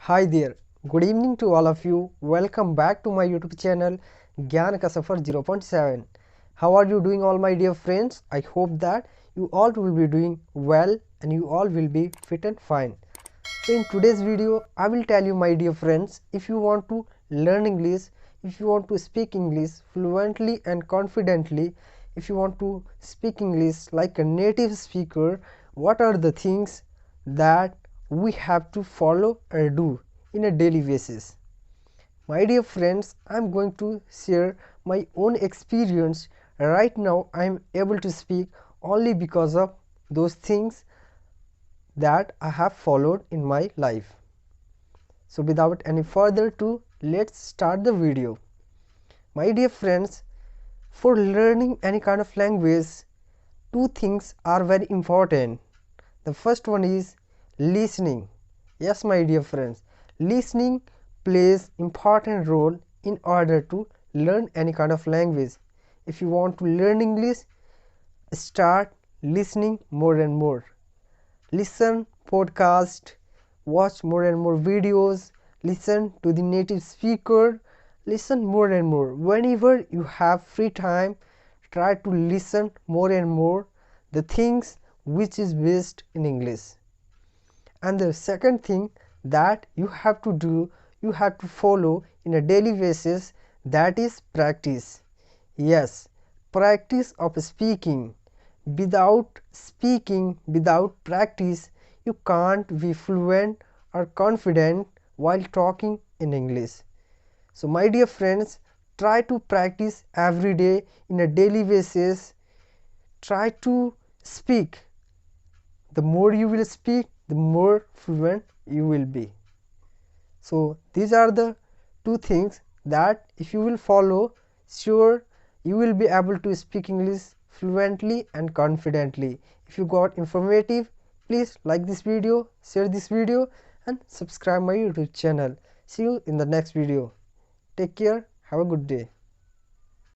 Hi there, good evening to all of you. Welcome back to my YouTube channel Gyan Ka Safar 0.7. How are you doing, all my dear friends? I hope that you all will be doing well and you all will be fit and fine. So in today's video I will tell you, my dear friends, if you want to learn English, if you want to speak English fluently and confidently, if you want to speak English like a native speaker, what are the things that we have to follow or do in a daily basis. My dear friends, I am going to share my own experience. Right now I am able to speak only because of those things that I have followed in my life. So without any further ado, let's start the video. My dear friends, for learning any kind of language, two things are very important. The first one is listening. Yes, my dear friends, listening plays important role in order to learn any kind of language. If you want to learn English, start listening more and more. Listen podcast, watch more and more videos, listen to the native speaker, listen more and more. Whenever you have free time, try to listen more and more the things which is based in English. And the second thing that you have to do, you have to follow in a daily basis, that is practice. Yes, practice of speaking. Without speaking, without practice, you can't be fluent or confident while talking in English. So my dear friends, try to practice every day in a daily basis. Try to speak. The more you will speak, the more fluent you will be. So these are the two things that if you will follow, sure you will be able to speak English fluently and confidently. If you got informative, please like this video, share this video and subscribe my YouTube channel. See you in the next video. Take care. Have a good day.